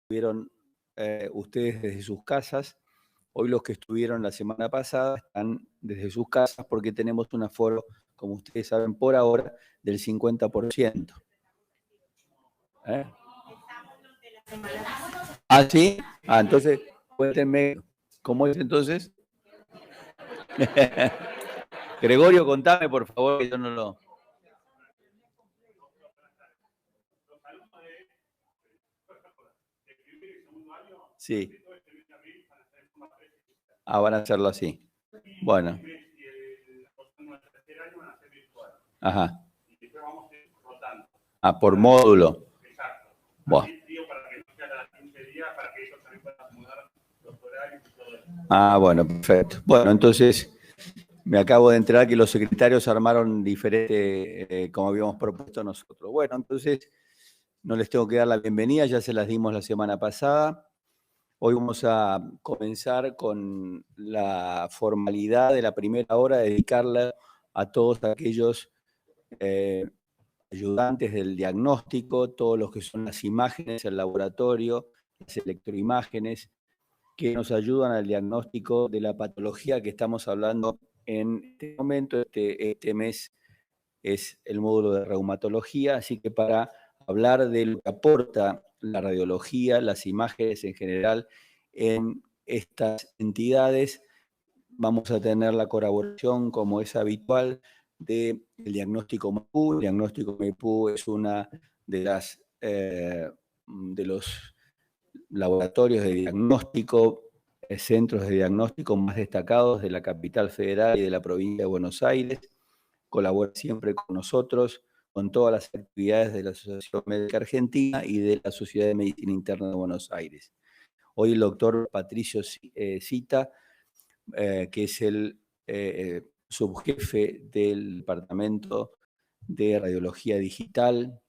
estuvieron ustedes desde sus casas. Hoy los que estuvieron la semana pasada están desde sus casas porque tenemos un aforo, como ustedes saben, por ahora del 50%. ¿Ah, sí? Ah, entonces, cuéntenme, ¿cómo es entonces? Gregorio, contame, por favor, que yo no lo... Sí. Ah, van a hacerlo así. Bueno. Ajá. Ah, por módulo. Bueno. Ah, bueno, perfecto. Bueno, entonces me acabo de enterar que los secretarios armaron diferente, como habíamos propuesto nosotros. Bueno, entonces no les tengo que dar la bienvenida, ya se las dimos la semana pasada. Hoy vamos a comenzar con la formalidad de la primera hora, dedicarla a todos aquellos ayudantes del diagnóstico, todos los que son las imágenes, el laboratorio, las electroimágenes, que nos ayudan al diagnóstico de la patología que estamos hablando en este momento. Este mes es el módulo de reumatología, así que para hablar de lo que aporta la radiología, las imágenes en general en estas entidades, vamos a tener la colaboración, como es habitual, del diagnóstico Maipú. El diagnóstico Maipú es una de los laboratorios de diagnóstico, centros de diagnóstico más destacados de la capital federal y de la provincia de Buenos Aires. Colabora siempre con nosotros, con todas las actividades de la Asociación Médica Argentina y de la Sociedad de Medicina Interna de Buenos Aires. Hoy el doctor Patricio Cita, que es el subjefe del Departamento de Radiología Digital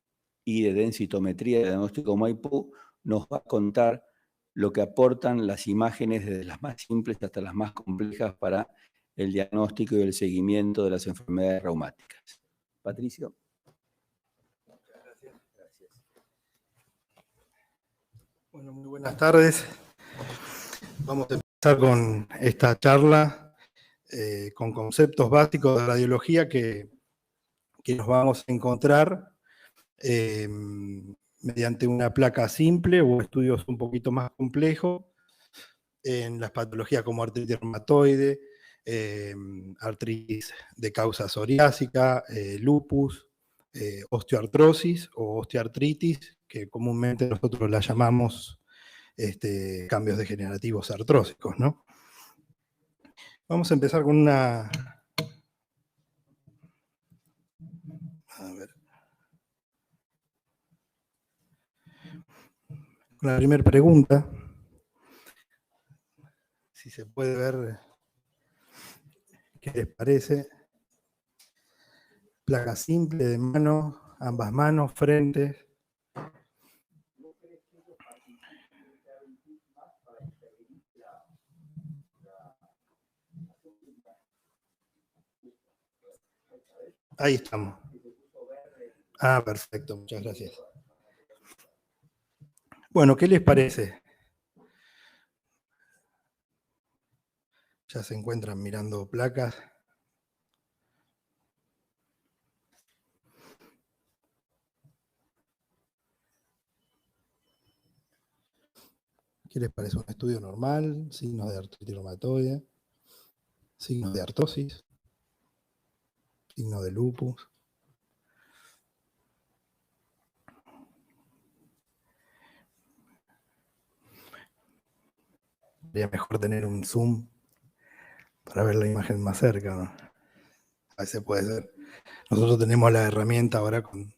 y de Densitometría de Diagnóstico Maipú, nos va a contar lo que aportan las imágenes desde las más simples hasta las más complejas para el diagnóstico y el seguimiento de las enfermedades reumáticas. Patricio. Muchas gracias. Bueno, muy buenas tardes. Vamos a empezar con esta charla con conceptos básicos de radiología que nos vamos a encontrar mediante una placa simple o estudios un poquito más complejos en las patologías como artritis reumatoide, artritis de causa psoriásica, lupus, osteoartrosis o osteoartritis, que comúnmente nosotros la llamamos cambios degenerativos artrósicos, ¿no? Vamos a empezar con una... A ver. Con la primera pregunta. Si se puede ver qué les parece. Placa simple de mano, ambas manos, frente. Ahí estamos. Ah, perfecto, muchas gracias. Bueno, ¿qué les parece? Ya se encuentran mirando placas. ¿Qué les parece? ¿Un estudio normal? ¿Signos de artritis reumatoide? ¿Signos de artrosis? ¿Signos de lupus? Sería mejor tener un zoom para ver la imagen más cerca, ¿no? A veces puede ser. Nosotros tenemos la herramienta ahora con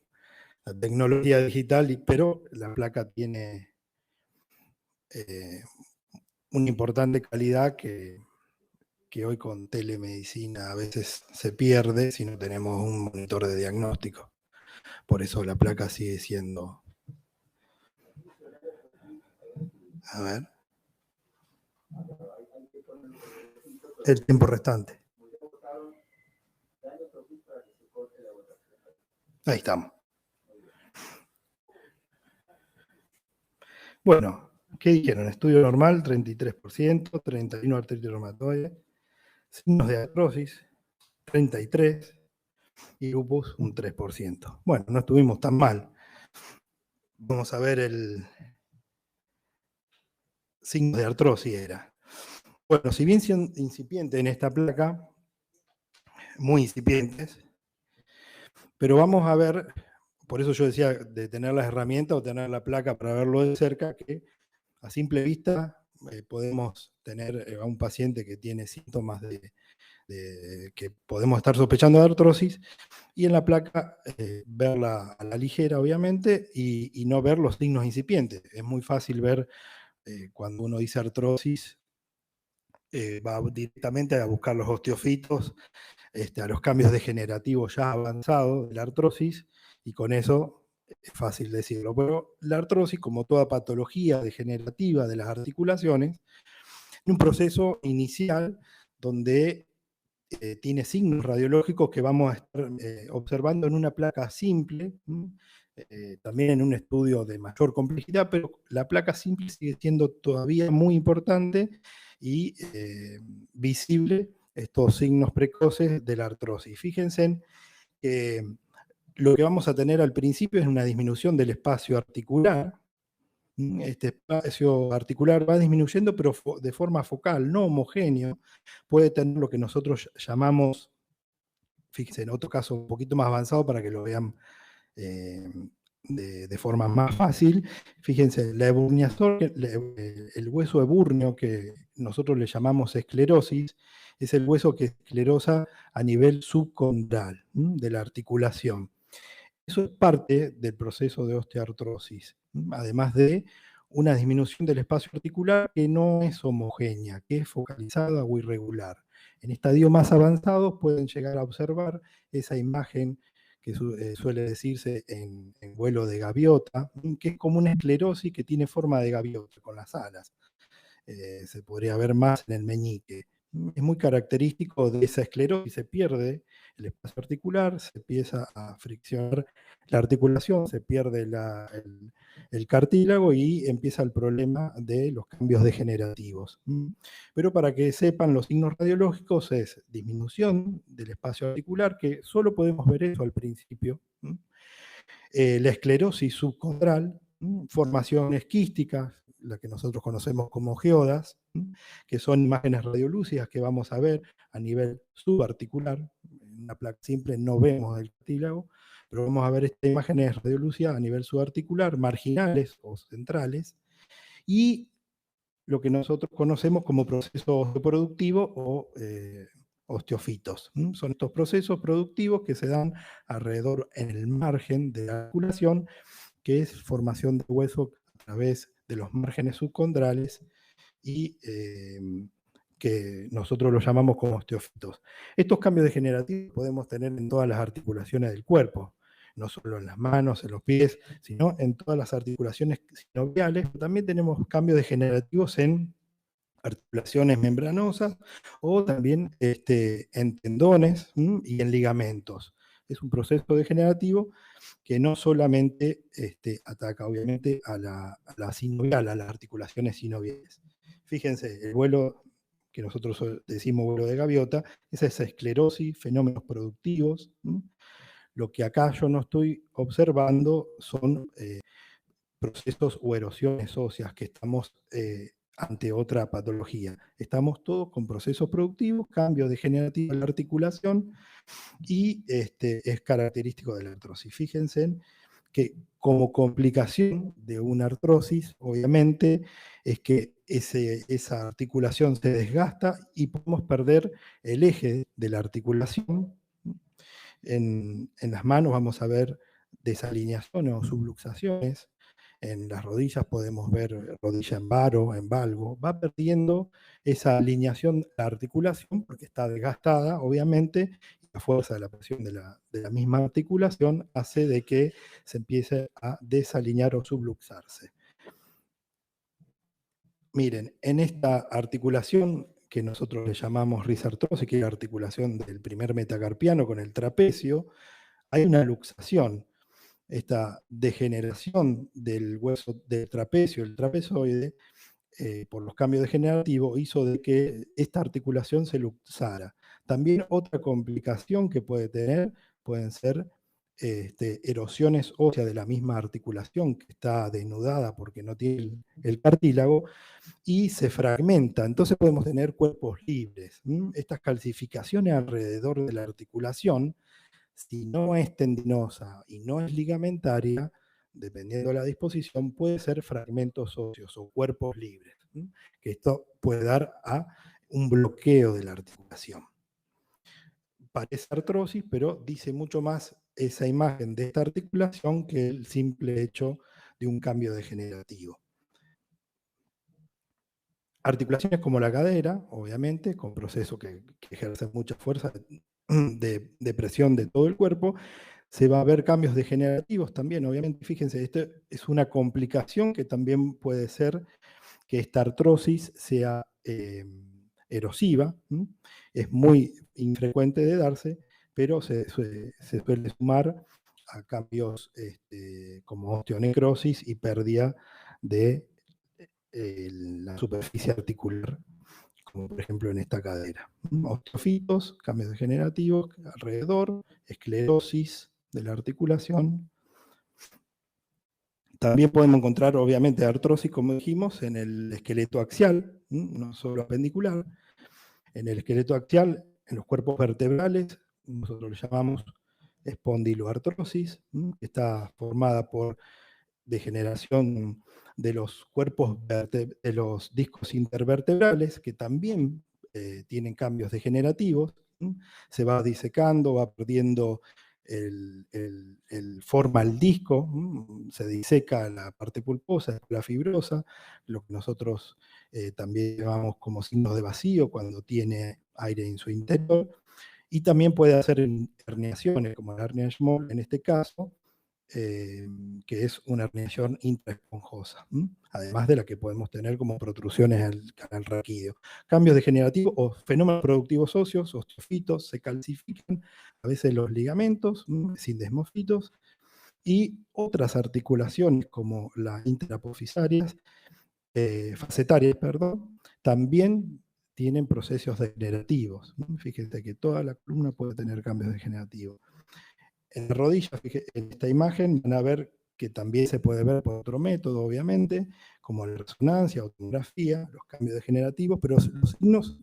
la tecnología digital, pero la placa tiene una importante calidad que hoy con telemedicina a veces se pierde si no tenemos un monitor de diagnóstico. Por eso la placa sigue siendo... A ver. El tiempo restante. Ahí estamos. Bueno, ¿Qué dijeron? Estudio normal, 33%, 31% artritis reumatoide, signos de artrosis, 33%, y lupus, un 3%. Bueno, no estuvimos tan mal. Vamos a ver el signo de artrosis era. Bueno, si bien son incipientes en esta placa, muy incipientes, pero vamos a ver, por eso yo decía de tener las herramientas o tener la placa para verlo de cerca, que a simple vista podemos tener a un paciente que tiene síntomas que podemos estar sospechando de artrosis, y en la placa verla a la ligera, obviamente, y no ver los signos incipientes. Es muy fácil ver cuando uno dice artrosis, va directamente a buscar los osteofitos, a los cambios degenerativos ya avanzados de la artrosis, y con eso es fácil decirlo. Pero la artrosis, como toda patología degenerativa de las articulaciones, es un proceso inicial donde tiene signos radiológicos que vamos a estar observando en una placa simple, también en un estudio de mayor complejidad, pero la placa simple sigue siendo todavía muy importante y visible estos signos precoces de la artrosis. Fíjense que lo que vamos a tener al principio es una disminución del espacio articular. Este espacio articular va disminuyendo, pero de forma focal, no homogéneo. Puede tener lo que nosotros llamamos, fíjense, en otro caso un poquito más avanzado para que lo vean de forma más fácil. Fíjense, la eburniación, el hueso eburneo que nosotros le llamamos esclerosis, es el hueso que esclerosa a nivel subcondral de la articulación. Eso es parte del proceso de osteoartrosis, además de una disminución del espacio articular que no es homogénea, que es focalizada o irregular. En estadios más avanzados pueden llegar a observar esa imagen que suele decirse en vuelo de gaviota, que es como una esclerosis que tiene forma de gaviota con las alas. Se podría ver más en el meñique. Es muy característico de esa esclerosis, se pierde el espacio articular, se empieza a friccionar la articulación, se pierde el cartílago y empieza el problema de los cambios degenerativos. Pero para que sepan, los signos radiológicos es disminución del espacio articular, que solo podemos ver eso al principio, la esclerosis subcondral, formaciones quísticas, la que nosotros conocemos como geodas, que son imágenes radiolúcidas que vamos a ver a nivel subarticular. En una placa simple no vemos el cartílago, pero vamos a ver estas imágenes radiolúcidas a nivel subarticular, marginales o centrales, y lo que nosotros conocemos como proceso productivo o osteofitos. Son estos procesos productivos que se dan alrededor en el margen de la articulación, que es formación de hueso a través de los márgenes subcondrales y que nosotros lo llamamos como osteofitos. Estos cambios degenerativos podemos tener en todas las articulaciones del cuerpo, no solo en las manos, en los pies, sino en todas las articulaciones sinoviales. También tenemos cambios degenerativos en articulaciones membranosas o también en tendones y en ligamentos. Es un proceso degenerativo que no solamente ataca obviamente a la sinovial, a las articulaciones sinoviales. Fíjense, el vuelo que nosotros decimos vuelo de gaviota, es esa esclerosis, fenómenos productivos. Lo que acá yo no estoy observando son procesos o erosiones óseas, que estamos ante otra patología. Estamos todos con procesos productivos, cambio degenerativo en la articulación, y es característico de la artrosis. Fíjense que como complicación de una artrosis, obviamente, es que esa articulación se desgasta y podemos perder el eje de la articulación. En las manos vamos a ver desalineaciones o subluxaciones. En las rodillas podemos ver rodilla en varo, en valgo. Va perdiendo esa alineación la articulación porque está desgastada, obviamente, y la fuerza de la presión de la misma articulación hace de que se empiece a desalinear o subluxarse. Miren, en esta articulación que nosotros le llamamos risartrosis, que es la articulación del primer metacarpiano con el trapecio, hay una luxación. Esta degeneración del hueso del trapecio, el trapezoide, por los cambios degenerativos, hizo de que esta articulación se luxara. También otra complicación que puede tener pueden ser erosiones óseas de la misma articulación que está desnudada porque no tiene el cartílago y se fragmenta. Entonces podemos tener cuerpos libres. Estas calcificaciones alrededor de la articulación, si no es tendinosa y no es ligamentaria, dependiendo de la disposición, puede ser fragmentos óseos o cuerpos libres. Que esto puede dar a un bloqueo de la articulación. Parece artrosis, pero dice mucho más esa imagen de esta articulación que el simple hecho de un cambio degenerativo. Articulaciones como la cadera, obviamente, con procesos que ejercen mucha fuerza de presión de todo el cuerpo, se va a ver cambios degenerativos también, obviamente. Fíjense, esto es una complicación que también puede ser que esta artrosis sea erosiva. Es muy infrecuente de darse, pero se suele sumar a cambios como osteonecrosis y pérdida de la superficie articular, como por ejemplo en esta cadera. Osteofitos, cambios degenerativos alrededor, esclerosis de la articulación. También podemos encontrar, obviamente, artrosis, como dijimos, en el esqueleto axial, no solo apendicular. En el esqueleto axial, en los cuerpos vertebrales, nosotros le llamamos espondiloartrosis, que está formada por degeneración de los cuerpos, de los discos intervertebrales, que también tienen cambios degenerativos. Se va disecando, va perdiendo forma el disco, se diseca la parte pulposa, la fibrosa, lo que nosotros también llamamos como signos de vacío cuando tiene aire en su interior, y también puede hacer herniaciones, como la hernia Schmoll en este caso, que es una herniación intraesponjosa, además de la que podemos tener como protrusiones al canal raquídeo. Cambios degenerativos o fenómenos productivos óseos, osteofitos, se calcifican, a veces los ligamentos, sindesmofitos, y otras articulaciones como las interapofisarias, facetarias, perdón, también tienen procesos degenerativos. Fíjense que toda la columna puede tener cambios degenerativos. En la rodilla, en esta imagen, van a ver que también se puede ver por otro método, obviamente, como la resonancia o tomografía, los cambios degenerativos, pero los signos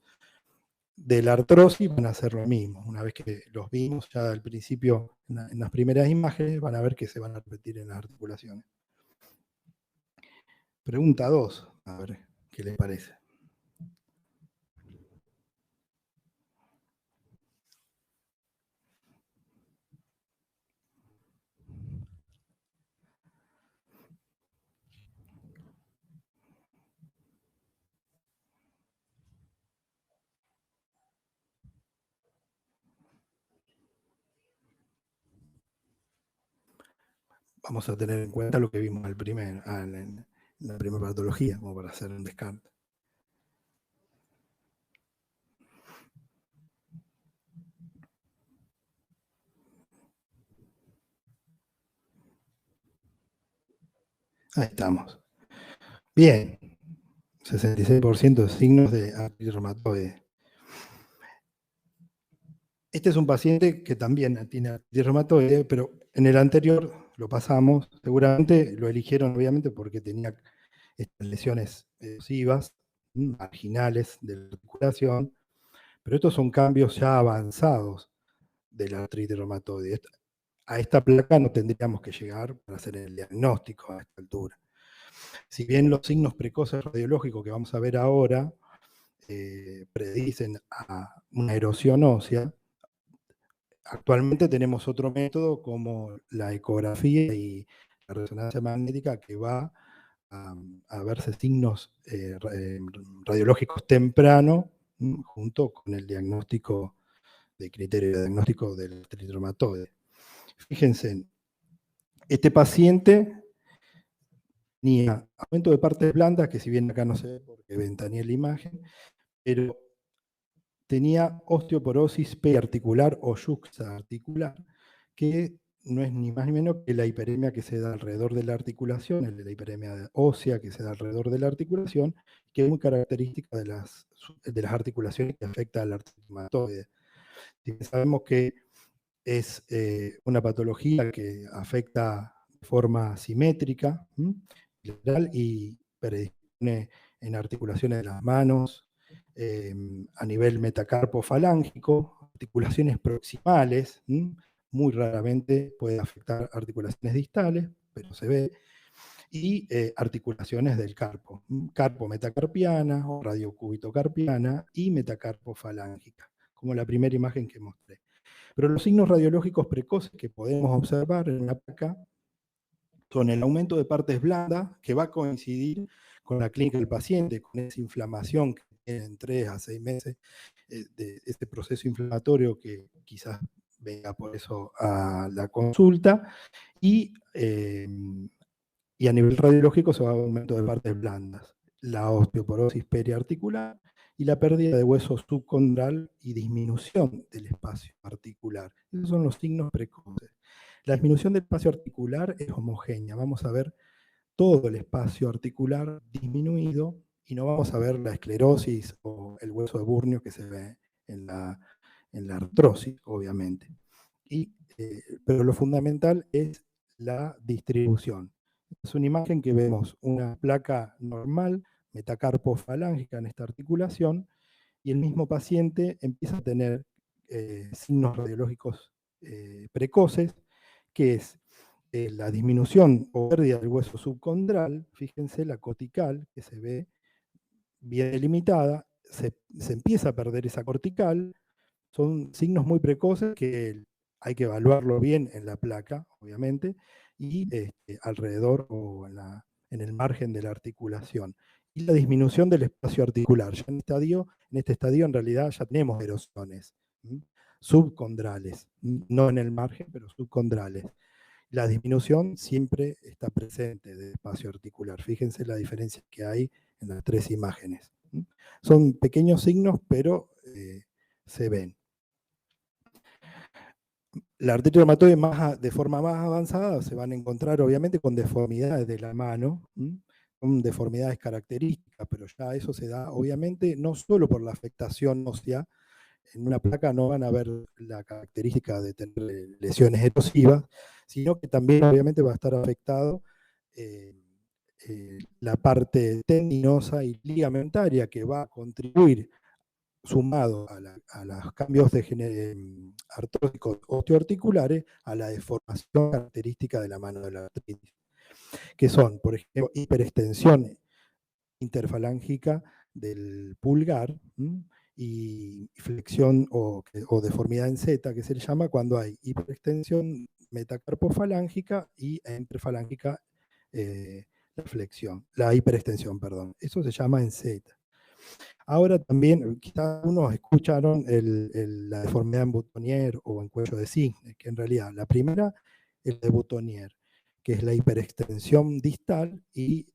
de la artrosis van a ser lo mismo. Una vez que los vimos ya al principio en las primeras imágenes, van a ver que se van a repetir en las articulaciones. Pregunta 2, a ver qué les parece. Vamos a tener en cuenta lo que vimos en la primera patología, como para hacer un descarte. Ahí estamos. Bien, 66% de signos de artritis reumatoide. Este es un paciente que también tiene artritis reumatoide, pero en el anterior lo pasamos, seguramente lo eligieron obviamente porque tenía estas lesiones erosivas, marginales de la articulación, pero estos son cambios ya avanzados de la artritis reumatoide. A esta placa no tendríamos que llegar para hacer el diagnóstico a esta altura. Si bien los signos precoces radiológicos que vamos a ver ahora predicen a una erosión ósea, actualmente tenemos otro método como la ecografía y la resonancia magnética que va a verse signos radiológicos tempranos junto con el diagnóstico de criterio de diagnóstico del artritis reumatoide. Fíjense, este paciente tenía aumento de partes blandas, que si bien acá no se ve porque ventaneé la imagen, pero tenía osteoporosis periarticular o yuxtaarticular, que no es ni más ni menos que la hiperemia que se da alrededor de la articulación, la hiperemia ósea que se da alrededor de la articulación, que es muy característica de las articulaciones que afecta al artritis reumatoide. Sabemos que es una patología que afecta de forma simétrica, lateral, y predispone en articulaciones de las manos, a nivel metacarpofalángico, articulaciones proximales, muy raramente puede afectar articulaciones distales, pero se ve, y articulaciones del carpo, carpo metacarpiana o radiocúbito-carpiana y metacarpofalángica, como la primera imagen que mostré. Pero los signos radiológicos precoces que podemos observar en una placa son el aumento de partes blandas, que va a coincidir con la clínica del paciente, con esa inflamación que tiene en 3 a 6 meses, de este proceso inflamatorio que quizás venga por eso a la consulta, y a nivel radiológico se va a un aumento de partes blandas, la osteoporosis periarticular y la pérdida de hueso subcondral y disminución del espacio articular. Esos son los signos precoces. La disminución del espacio articular es homogénea. Vamos a ver todo el espacio articular disminuido y no vamos a ver la esclerosis o el hueso de Burnio que se ve en la artrosis, obviamente. Pero lo fundamental es la distribución. Es una imagen que vemos una placa normal, metacarpofalángica en esta articulación, y el mismo paciente empieza a tener signos radiológicos precoces, que es la disminución o pérdida del hueso subcondral, fíjense la cortical, que se ve bien delimitada, se empieza a perder esa cortical. Son signos muy precoces que hay que evaluarlo bien en la placa, obviamente, y alrededor o en el margen de la articulación. Y la disminución del espacio articular. Ya en este estadio en realidad ya tenemos erosiones subcondrales, no en el margen, pero subcondrales. La disminución siempre está presente del espacio articular. Fíjense la diferencia que hay en las 3 imágenes. Son pequeños signos, pero se ven. La artritis reumatoide de forma más avanzada se van a encontrar obviamente con deformidades de la mano, con deformidades características, pero ya eso se da obviamente no solo por la afectación ósea. En una placa no van a ver la característica de tener lesiones erosivas, sino que también obviamente va a estar afectado la parte tendinosa y ligamentaria, que va a contribuir, sumado a los cambios artróticos osteoarticulares, a la deformación característica de la mano de la artritis, que son, por ejemplo, hiperextensión interfalángica del pulgar, y flexión o deformidad en Z, que se le llama cuando hay hiperextensión metacarpofalángica y interfalángica, la hiperextensión, perdón. Eso se llama en Z. Ahora también, quizás algunos escucharon la deformidad en Boutonniere o en cuello de cisne, que en realidad la primera es la de Boutonniere, que es la hiperextensión distal y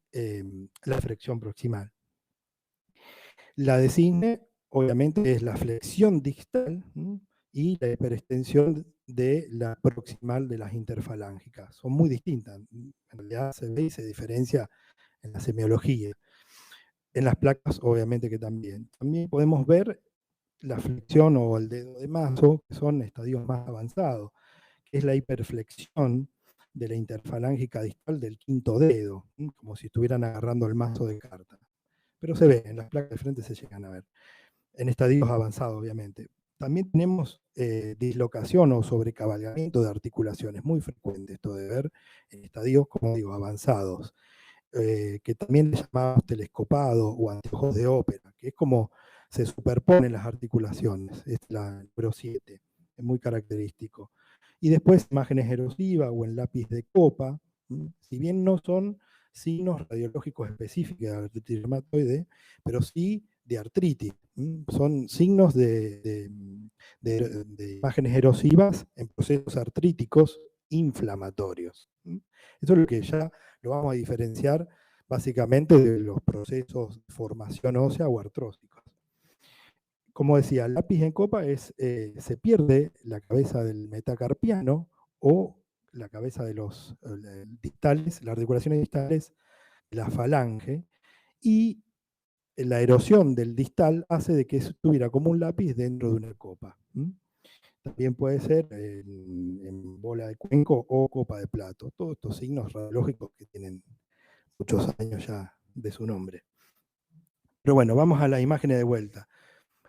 la flexión proximal. La de cisne, obviamente, es la flexión distal y la hiperextensión de la proximal de las interfalángicas. Son muy distintas. En realidad se ve y se diferencia en la semiología. En las placas, obviamente que también. También podemos ver la flexión o el dedo de mazo, que son estadios más avanzados, que es la hiperflexión de la interfalángica distal del quinto dedo, como si estuvieran agarrando el mazo de cartas. Pero se ve, en las placas de frente se llegan a ver, en estadios avanzados, obviamente. También tenemos dislocación o sobrecabalgamiento de articulaciones, muy frecuente esto de ver en estadios, como digo, avanzados, que también le llamamos telescopado o anteojos de ópera, que es como se superponen las articulaciones, es la número 7, es muy característico. Y después imágenes erosivas o en lápiz de copa, si bien no son signos radiológicos específicos de artritis reumatoide, pero sí de artritis. Son signos de imágenes erosivas en procesos artríticos inflamatorios. Eso es lo que ya lo vamos a diferenciar básicamente de los procesos de formación ósea o artrósicos. Como decía, el lápiz en copa se pierde la cabeza del metacarpiano o la cabeza de los distales, las articulaciones distales de la falange, y la erosión del distal hace de que estuviera como un lápiz dentro de una copa. También puede ser en bola de cuenco o copa de plato. Todos estos signos radiológicos que tienen muchos años ya de su nombre. Pero bueno, vamos a las imágenes de vuelta.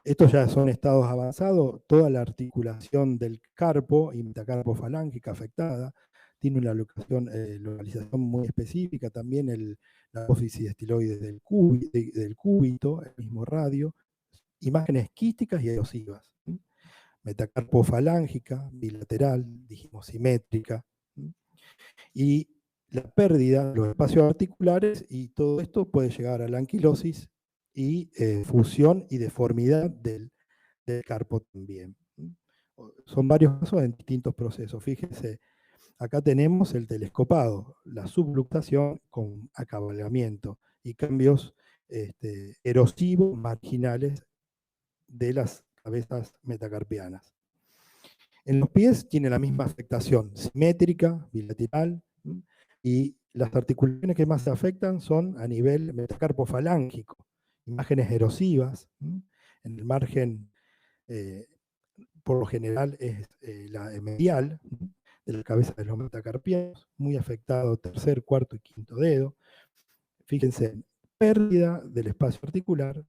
Estos ya son estados avanzados. Toda la articulación del carpo y metacarpo falángica afectada tiene una localización muy específica. También la apófisis estiloide del cúbito, el mismo radio. Imágenes quísticas y erosivas. Metacarpo falángica, bilateral, dijimos simétrica. Y la pérdida de los espacios articulares, y todo esto puede llegar a la anquilosis y fusión y deformidad del carpo también. Son varios casos en distintos procesos. Fíjense, acá tenemos el telescopado, la subluxación con acabalgamiento y cambios erosivos marginales de las cabezas metacarpianas. En los pies tiene la misma afectación, simétrica, bilateral, y las articulaciones que más se afectan son a nivel metacarpo falángico, imágenes erosivas. En el margen, por lo general, es la medial de la cabeza de los metacarpianos, muy afectado tercer, cuarto y quinto dedo. Fíjense, pérdida del espacio articular,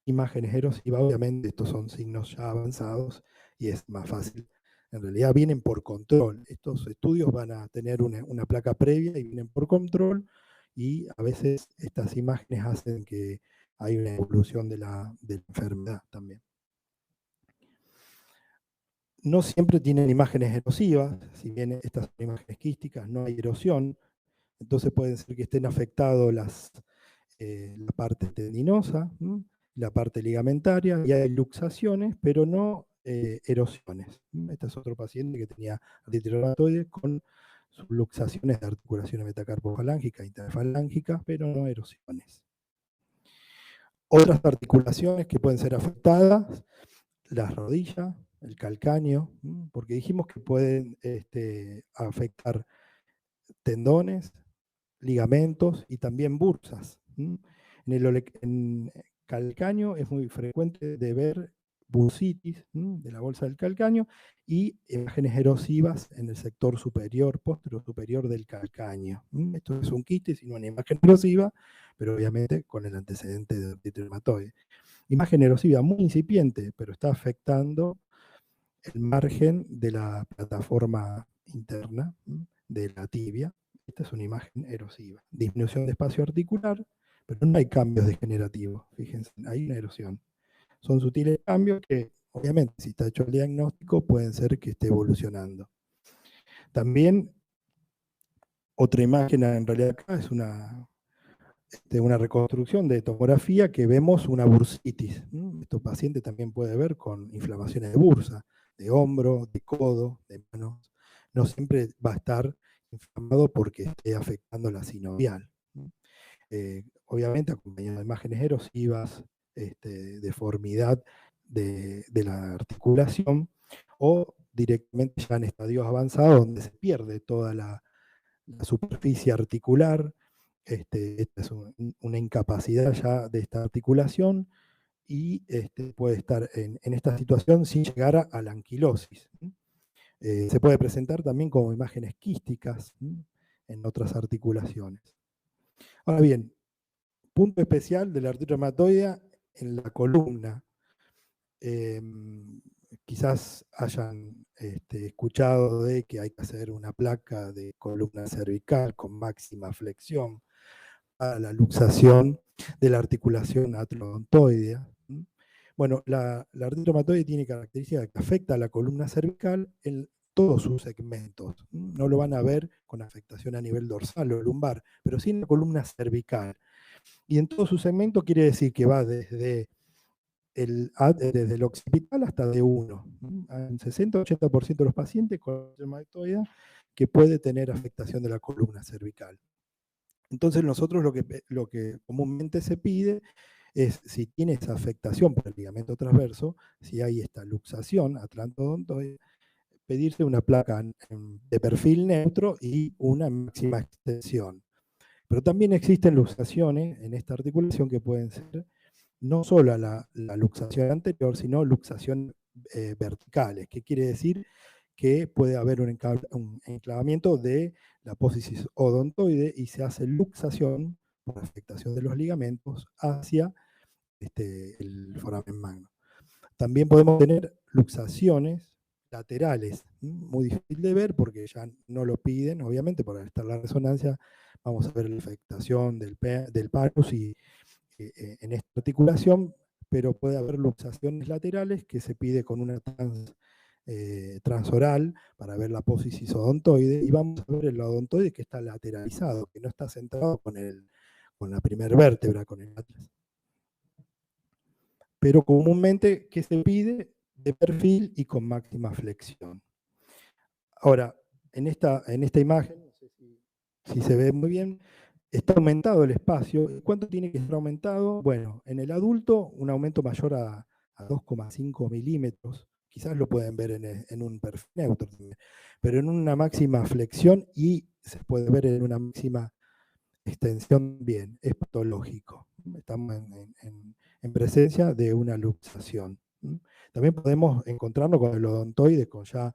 imágenes erosivas. Obviamente estos son signos ya avanzados y es más fácil. En realidad vienen por control. Estos estudios van a tener una placa previa y vienen por control, y a veces estas imágenes hacen que hay una evolución de la enfermedad también. No siempre tienen imágenes erosivas. Si bien estas son imágenes quísticas, no hay erosión. Entonces pueden ser que estén afectados la parte tendinosa, la parte ligamentaria, y hay luxaciones, pero no erosiones. Este es otro paciente que tenía artritis reumatoide con subluxaciones de articulaciones metacarpofalángica e interfalángica, pero no erosiones. Otras articulaciones que pueden ser afectadas, las rodillas, el calcáneo, porque dijimos que pueden afectar tendones, ligamentos y también bursas. En calcáneo es muy frecuente de ver bursitis de la bolsa del calcáneo y imágenes erosivas en el sector superior, posterior superior del calcáneo. Esto es un quiste, sino una imagen erosiva, pero obviamente con el antecedente de artritis reumatoide. Imagen erosiva muy incipiente, pero está afectando el margen de la plataforma interna de la tibia. Esta es una imagen erosiva. Disminución de espacio articular, pero no hay cambios degenerativos. Fíjense, hay una erosión. Son sutiles cambios que, obviamente, si está hecho el diagnóstico, pueden ser que esté evolucionando. También, otra imagen en realidad acá es una reconstrucción de tomografía que vemos una bursitis. Estos pacientes también puede ver con inflamaciones de bursa, de hombro, de codo, de manos. No siempre va a estar inflamado porque esté afectando la sinovial. Obviamente acompañado de imágenes erosivas, deformidad de la articulación, o directamente ya en estadios avanzados donde se pierde toda la superficie articular. Esta es una incapacidad ya de esta articulación, y puede estar en esta situación sin llegar a la anquilosis. Se puede presentar también como imágenes quísticas en otras articulaciones. Ahora bien, punto especial de la artritis reumatoidea en la columna. Quizás hayan escuchado de que hay que hacer una placa de columna cervical con máxima flexión a la luxación de la articulación atroodontoidea. Bueno, la artritis reumatoide tiene características que afecta a la columna cervical en todos sus segmentos. No lo van a ver con afectación a nivel dorsal o lumbar, pero sí en la columna cervical. Y en todos sus segmentos quiere decir que va desde el occipital hasta D1. En 60-80% de los pacientes con artritis reumatoidea que puede tener afectación de la columna cervical. Entonces nosotros lo que comúnmente se pide es, si tiene esa afectación por el ligamento transverso, si hay esta luxación atlantodontoide, pedirse una placa de perfil neutro y una máxima extensión. Pero también existen luxaciones en esta articulación que pueden ser no solo la luxación anterior, sino luxación verticales, que quiere decir que puede haber un enclavamiento de la apófisis odontoide y se hace luxación por afectación de los ligamentos hacia el foramen magno. También podemos tener luxaciones laterales, muy difícil de ver porque ya no lo piden, obviamente, por estar la resonancia, vamos a ver la afectación del parus y en esta articulación, pero puede haber luxaciones laterales que se pide con una transoral para ver la apófisis odontoide, y vamos a ver el odontoide que está lateralizado, que no está centrado con la primera vértebra, con el atlas. Pero comúnmente, ¿qué se pide? De perfil y con máxima flexión. Ahora, en esta imagen, no sé si se ve muy bien, está aumentado el espacio. ¿Cuánto tiene que estar aumentado? Bueno, en el adulto un aumento mayor a 2,5 milímetros. Quizás lo pueden ver en un perfil neutro también. Pero en una máxima flexión y se puede ver en una máxima extensión bien, es patológico. Estamos en presencia de una luxación. También podemos encontrarnos con el odontoide con ya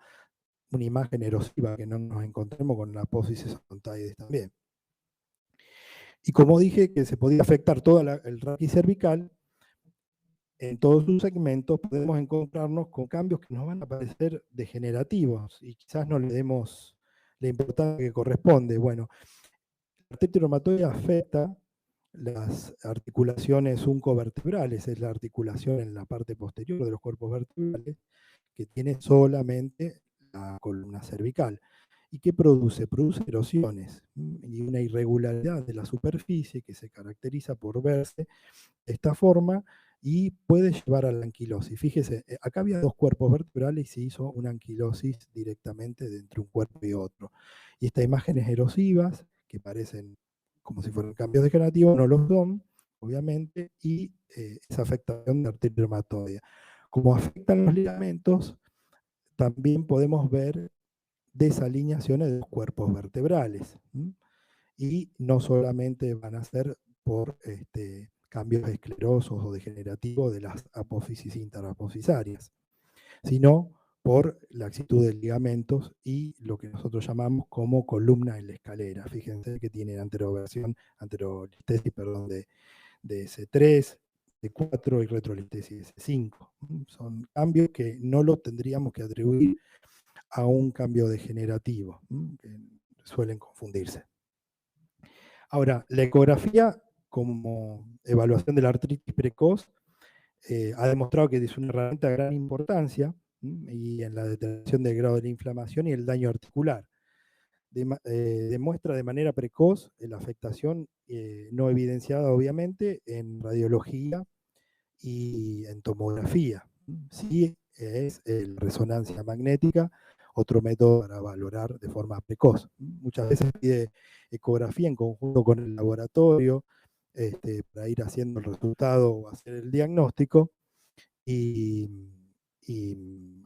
una imagen erosiva, que no nos encontremos con la apófisis odontoides también. Y como dije que se podía afectar todo el raquis cervical, en todos sus segmentos podemos encontrarnos con cambios que nos van a parecer degenerativos y quizás no le demos la importancia que corresponde. Bueno, la artritis reumatoide afecta las articulaciones uncovertebrales, es la articulación en la parte posterior de los cuerpos vertebrales que tiene solamente la columna cervical. ¿Y qué produce? Produce erosiones y una irregularidad de la superficie que se caracteriza por verse de esta forma y puede llevar a la anquilosis. Fíjese, acá había dos cuerpos vertebrales y se hizo una anquilosis directamente de entre un cuerpo y otro. Y estas imágenes erosivas, que parecen como si fueran cambios degenerativos, no lo son, obviamente, y esa afectación de artritis reumatoide. Como afectan los ligamentos, también podemos ver desalineaciones de los cuerpos vertebrales. Y no solamente van a ser por cambios esclerosos o degenerativos de las apófisis interapofisarias, sino por la laxitud de ligamentos y lo que nosotros llamamos como columna en la escalera. Fíjense que tienen anterolistesis de S3, S4 y retrolistesis S5. Son cambios que no los tendríamos que atribuir a un cambio degenerativo, que suelen confundirse. Ahora, la ecografía como evaluación de la artritis precoz ha demostrado que es una herramienta de gran importancia y en la determinación del grado de la inflamación y el daño articular. Demuestra de manera precoz la afectación no evidenciada, obviamente, en radiología y en tomografía. Sí es resonancia magnética, otro método para valorar de forma precoz. Muchas veces pide ecografía en conjunto con el laboratorio para ir haciendo el resultado o hacer el diagnóstico, y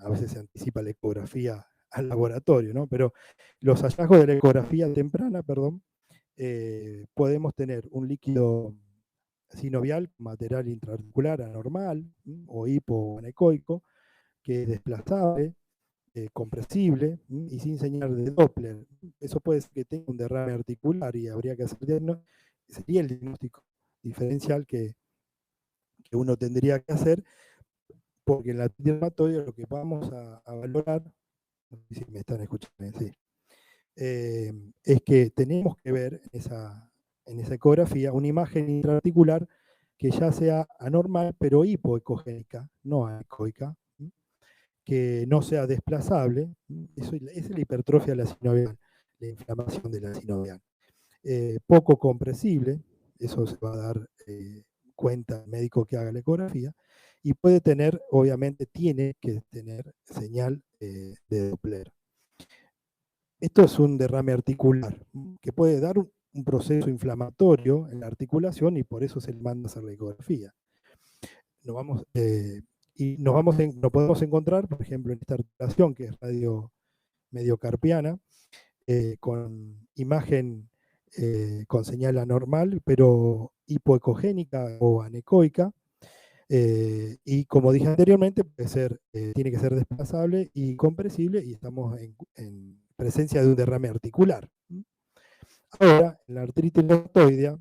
a veces se anticipa la ecografía al laboratorio, ¿no? Pero los hallazgos de la ecografía temprana, podemos tener un líquido sinovial, material intraarticular anormal o hipoanecoico, que es desplazable, compresible y sin señal de Doppler. Eso puede ser que tenga un derrame articular y habría que hacer diagnóstico. Sería el diagnóstico diferencial que uno tendría que hacer, porque en la artritis reumatoide lo que vamos a valorar, no sé si me están escuchando, sí, es que tenemos que ver en esa ecografía una imagen intraarticular que ya sea anormal, pero hipoecogénica, no anecoica, que no sea desplazable. Eso es la hipertrofia de la sinovial, la inflamación de la sinovial. Poco compresible, eso se va a dar cuenta el médico que haga la ecografía, y puede tener, obviamente tiene que tener señal de Doppler. Esto es un derrame articular que puede dar un proceso inflamatorio en la articulación y por eso se le manda a hacer la ecografía. Y nos podemos encontrar, por ejemplo, en esta articulación que es radiomediocarpiana, con imagen con señal anormal, pero hipoecogénica o anecoica. Y como dije anteriormente, tiene que ser desplazable y compresible, y estamos en presencia de un derrame articular. Ahora, en la artritis reumatoidea,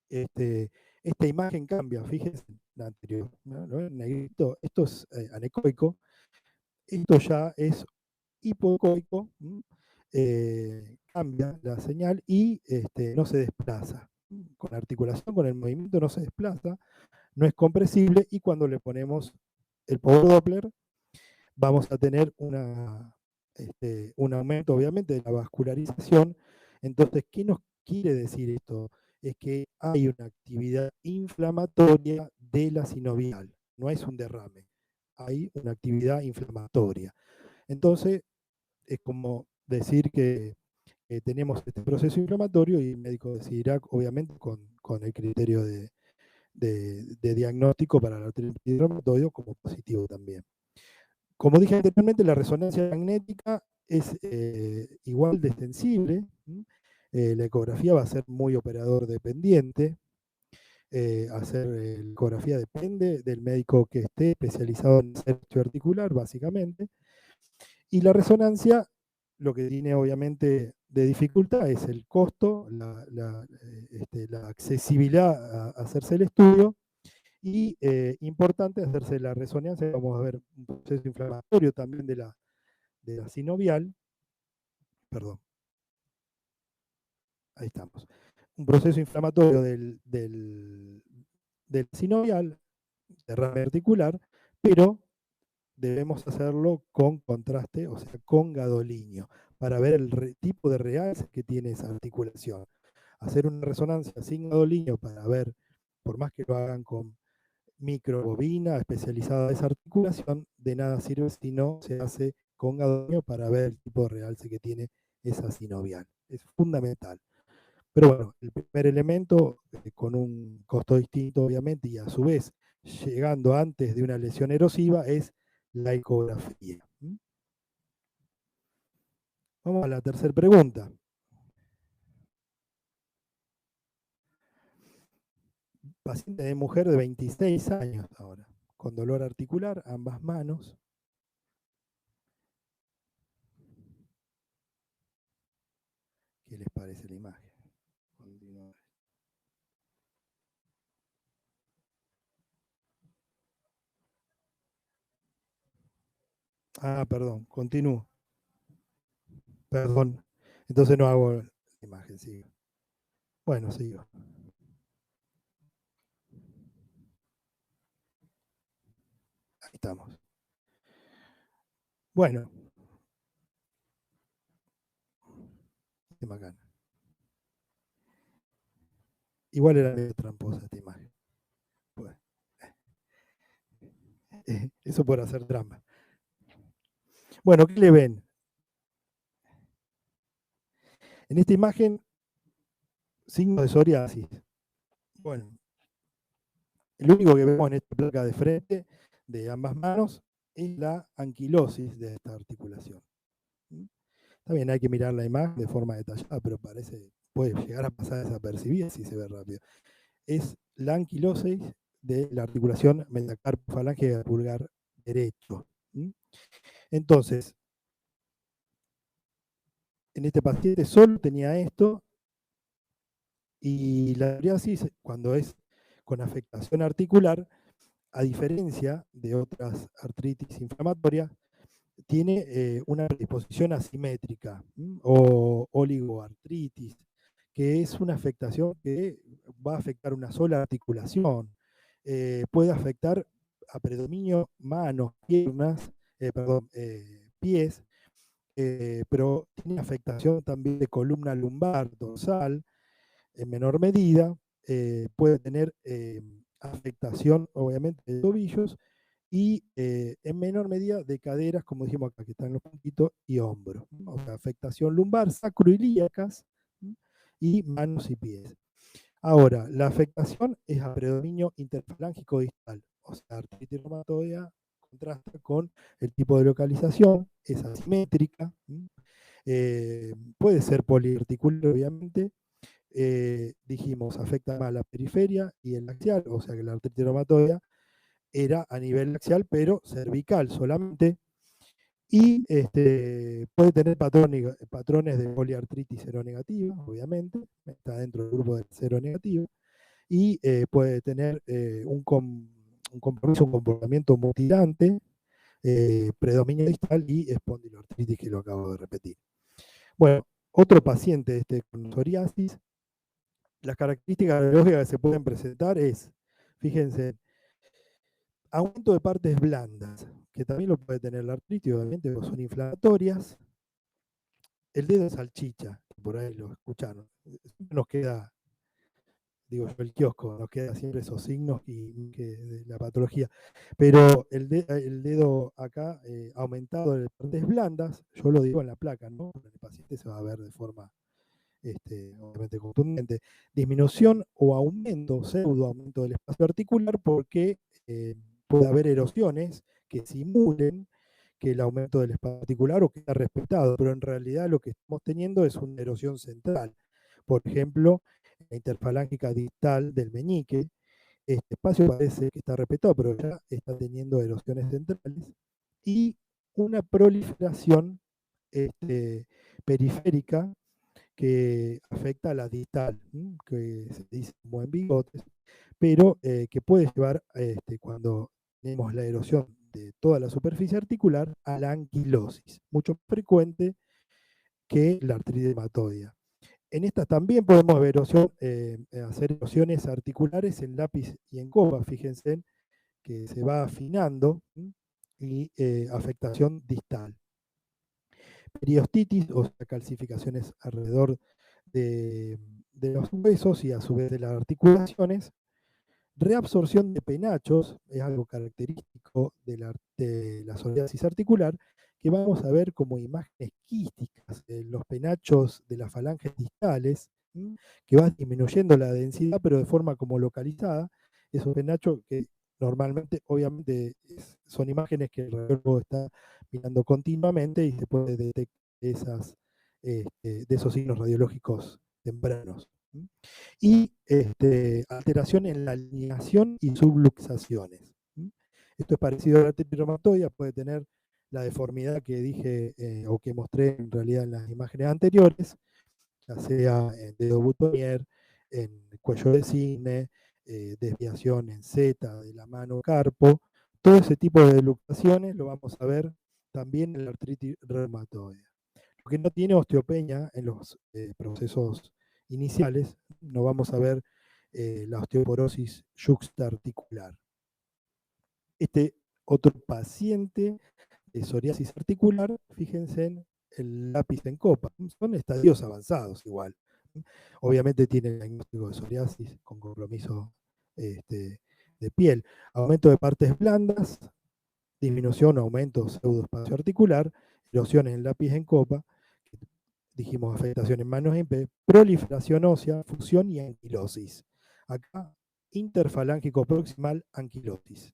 esta imagen cambia, fíjense la anterior, ¿no? En negrito, esto es anecoico, esto ya es hipoecoico, cambia la señal y no se desplaza. Con la articulación, con el movimiento no se desplaza, no es compresible, y cuando le ponemos el power Doppler vamos a tener un aumento obviamente de la vascularización. Entonces, ¿qué nos quiere decir esto? Es que hay una actividad inflamatoria de la sinovial, no es un derrame, hay una actividad inflamatoria. Entonces, es como decir que tenemos este proceso inflamatorio, y el médico decidirá, obviamente, con el criterio de diagnóstico para la artritis reumatoide como positivo también. Como dije anteriormente, la resonancia magnética es igual de extensible. La ecografía va a ser muy operador dependiente. Hacer la ecografía depende del médico que esté especializado en hacer articular, básicamente. Y la resonancia, lo que tiene obviamente de dificultad es el costo, la accesibilidad a hacerse el estudio, y importante hacerse la resonancia. Vamos a ver un proceso inflamatorio también de la sinovial, perdón, ahí estamos, un proceso inflamatorio del sinovial, derrame articular, pero debemos hacerlo con contraste, o sea, con gadolinio, para ver el tipo de realce que tiene esa articulación. Hacer una resonancia sin gadolinio para ver, por más que lo hagan con microbobina especializada en esa articulación, de nada sirve si no se hace con gadolinio para ver el tipo de realce que tiene esa sinovial. Es fundamental. Pero bueno, el primer elemento, con un costo distinto obviamente, y a su vez llegando antes de una lesión erosiva, es la ecografía. Vamos a la tercera pregunta. Paciente de mujer de 26 años ahora, con dolor articular, ambas manos. ¿Qué les parece la imagen? Continuar. Ah, perdón, continúo. Perdón. Entonces no hago la imagen, sigo. Bueno, sigo. Ahí estamos. Bueno. Qué bacán. Igual era medio tramposa esta imagen. Bueno, eso por hacer trampa. Bueno, ¿qué le ven? En esta imagen, signos de psoriasis. Bueno, el único que vemos en esta placa de frente de ambas manos es la anquilosis de esta articulación. También hay que mirar la imagen de forma detallada, pero puede llegar a pasar desapercibida si se ve rápido. Es la anquilosis de la articulación metacarpo-falángea pulgar derecho. Entonces, en este paciente solo tenía esto, y la psoriasis, cuando es con afectación articular, a diferencia de otras artritis inflamatorias, tiene una predisposición asimétrica, o oligoartritis, que es una afectación que va a afectar una sola articulación. Puede afectar a predominio manos, piernas, pies, pero tiene afectación también de columna lumbar, dorsal, en menor medida. Puede tener afectación, obviamente, de tobillos, y en menor medida de caderas, como dijimos acá, que están los puntitos, y hombros. O sea, afectación lumbar, sacroiliacas, y manos y pies. Ahora, la afectación es a predominio interfalángico distal, o sea, artritis reumatoidea, contrasta con el tipo de localización, es asimétrica, puede ser poliarticular, obviamente. Dijimos, afecta más la periferia y el axial, o sea que la artritis reumatoidea era a nivel axial, pero cervical solamente. Y puede tener patrones de poliartritis seronegativa, obviamente, está dentro del grupo del seronegativa, y puede tener un compromiso, un comportamiento mutilante, predominio distal y espondiloartritis, que lo acabo de repetir. Bueno, otro paciente con psoriasis, las características radiológicas que se pueden presentar es, fíjense, aumento de partes blandas, que también lo puede tener la artritis, obviamente, porque son inflamatorias. El dedo de salchicha, por ahí lo escucharon. Siempre nos queda, digo yo, el kiosco, nos queda siempre esos signos de la patología. Pero el dedo acá aumentado de partes blandas, yo lo digo en la placa, ¿no? El paciente se va a ver de forma obviamente contundente. Disminución o aumento, pseudo aumento del espacio articular, porque puede haber erosiones que simulen que el aumento del espacio articular o queda respetado, pero en realidad lo que estamos teniendo es una erosión central. Por ejemplo, la interfalángica distal del meñique, este espacio parece que está respetado, pero ya está teniendo erosiones centrales y una proliferación periférica que afecta a la distal, que se dice como en bigotes, pero que puede llevar, cuando tenemos la erosión de toda la superficie articular, a la anquilosis, mucho más frecuente que la artritis reumatoidea. En estas también podemos ver hacer erosiones articulares en lápiz y en copa, fíjense que se va afinando y afectación distal. Periostitis, o sea, calcificaciones alrededor de los huesos y a su vez de las articulaciones. Reabsorción de penachos, es algo característico de la psoriasis articular, que vamos a ver como imágenes quísticas en los penachos de las falanges distales, que va disminuyendo la densidad, pero de forma como localizada. Esos penachos que normalmente, obviamente, son imágenes que el radiólogo está mirando continuamente y se puede detectar de esos signos radiológicos tempranos. Y alteración en la alineación y subluxaciones. Esto es parecido a la artritis reumatoidea, puede tener la deformidad que dije o que mostré en realidad en las imágenes anteriores, ya sea en dedo boutonniere, en cuello de cisne, desviación en Z de la mano carpo. Todo ese tipo de luxaciones lo vamos a ver también en la artritis reumatoidea. Lo que no tiene osteopenia en los procesos iniciales, no vamos a ver la osteoporosis yuxtaarticular. Este otro paciente de psoriasis articular, fíjense en el lápiz en copa, son estadios avanzados igual. Obviamente tiene el diagnóstico de psoriasis con compromiso de piel, aumento de partes blandas, disminución o aumento pseudoespacio articular, erosiones en lápiz en copa, dijimos afectación en manos y en pies, proliferación ósea, fusión y anquilosis. Acá, interfalángico proximal, anquilosis.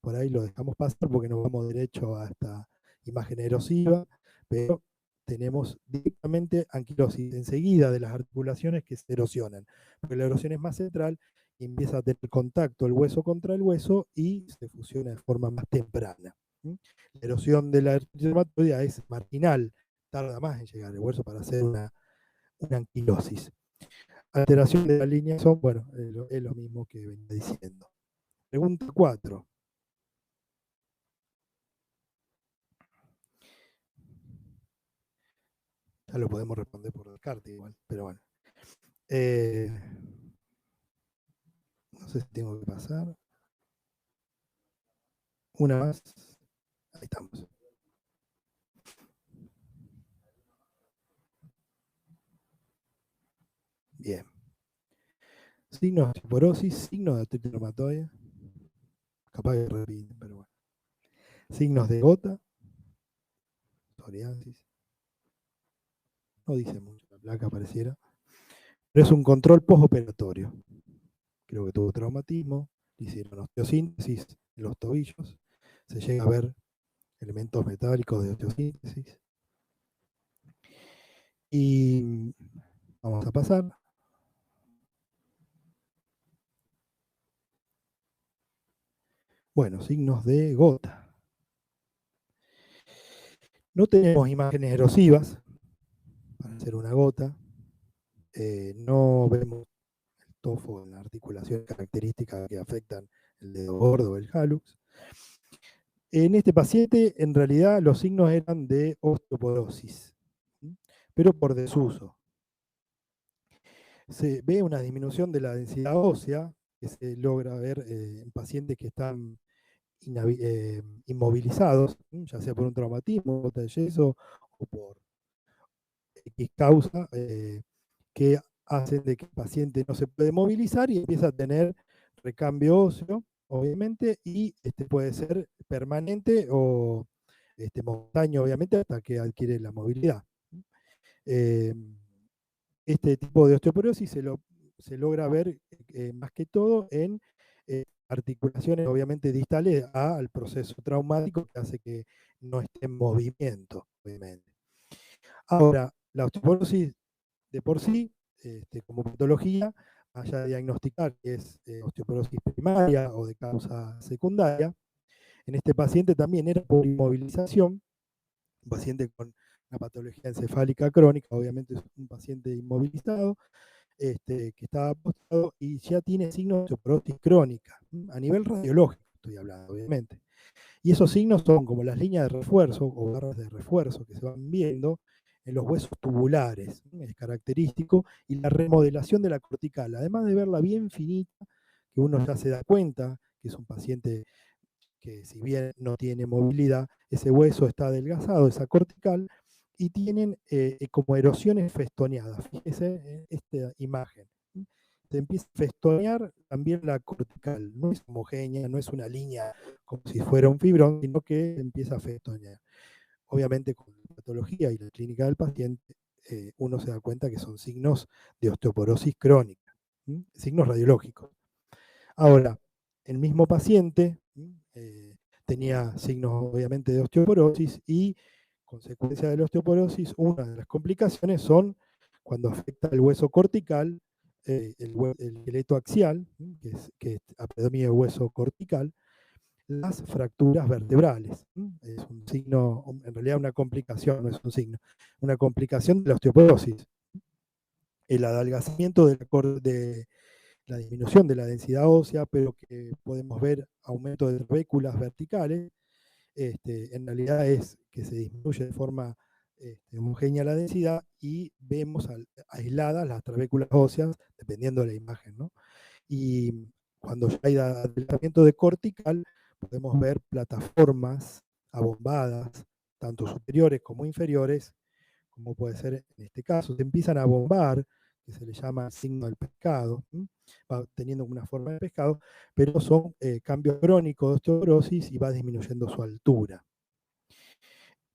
Por ahí lo dejamos pasar porque nos vamos derecho a esta imagen erosiva, pero tenemos directamente anquilosis enseguida de las articulaciones que se erosionan, porque la erosión es más central y empieza a tener contacto el hueso contra el hueso y se fusiona de forma más temprana. La erosión de la artritis reumatoidea es marginal, tarda más en llegar al hueso para hacer una anquilosis. Alteración de la alineación, bueno, es lo mismo que venía diciendo. Pregunta 4. Ya lo podemos responder por descarte igual, pero bueno. No sé si tengo que pasar. Una más. Ahí estamos. Bien. Signos de osteoporosis, signos de artritis reumatoidea. Capaz que repiten, pero bueno. Signos de gota, psoriasis. No dice mucho la placa, pareciera. Pero es un control postoperatorio. Creo que tuvo traumatismo, hicieron osteosíntesis en los tobillos, se llega a ver elementos metálicos de osteosíntesis. Y vamos a pasar. Bueno, signos de gota. No tenemos imágenes erosivas para hacer una gota. No vemos el tofo en la articulación característica que afectan el dedo gordo o el hallux. En este paciente, en realidad, los signos eran de osteoporosis, pero por desuso. Se ve una disminución de la densidad ósea que se logra ver en pacientes que están inmovilizados, ya sea por un traumatismo, gota de yeso o por X causa, que hacen de que el paciente no se puede movilizar y empieza a tener recambio óseo, obviamente, y puede ser permanente o momentáneo, obviamente, hasta que adquiere la movilidad. Este tipo de osteoporosis se logra ver más que todo en articulaciones, obviamente, distales al proceso traumático que hace que no esté en movimiento, obviamente. Ahora, la osteoporosis de por sí, como patología, allá de diagnosticar que es osteoporosis primaria o de causa secundaria, en este paciente también era por inmovilización, un paciente con una patología encefálica crónica, obviamente es un paciente inmovilizado, que estaba postrado y ya tiene signos de osteoporosis crónica, a nivel radiológico estoy hablando, obviamente. Y esos signos son como las líneas de refuerzo o barras de refuerzo que se van viendo en los huesos tubulares, es característico, y la remodelación de la cortical, además de verla bien finita, que uno ya se da cuenta que es un paciente que si bien no tiene movilidad, ese hueso está adelgazado, esa cortical, y tienen como erosiones festoneadas. Fíjese en esta imagen. Se empieza a festonear también la cortical. No es homogénea, no es una línea como si fuera un fibrón, sino que empieza a festonear. Obviamente con la patología y la clínica del paciente, uno se da cuenta que son signos de osteoporosis crónica, signos radiológicos. Ahora, el mismo paciente tenía signos obviamente de osteoporosis y consecuencia de la osteoporosis, una de las complicaciones son cuando afecta el hueso cortical, el esqueleto axial, que es a predominio de hueso cortical, las fracturas vertebrales. Es un signo, en realidad una complicación, no es un signo, una complicación de la osteoporosis. El adelgazamiento de la disminución de la densidad ósea, pero que podemos ver aumento de trabéculas verticales, en realidad es que se disminuye de forma homogénea la densidad y vemos aisladas las trabéculas óseas, dependiendo de la imagen, ¿no? Y cuando ya hay adelgazamiento de cortical, podemos ver plataformas abombadas, tanto superiores como inferiores, como puede ser en este caso, se empiezan a bombar, que se le llama signo del pescado, va teniendo una forma de pescado, pero son cambios crónicos de osteoporosis y va disminuyendo su altura.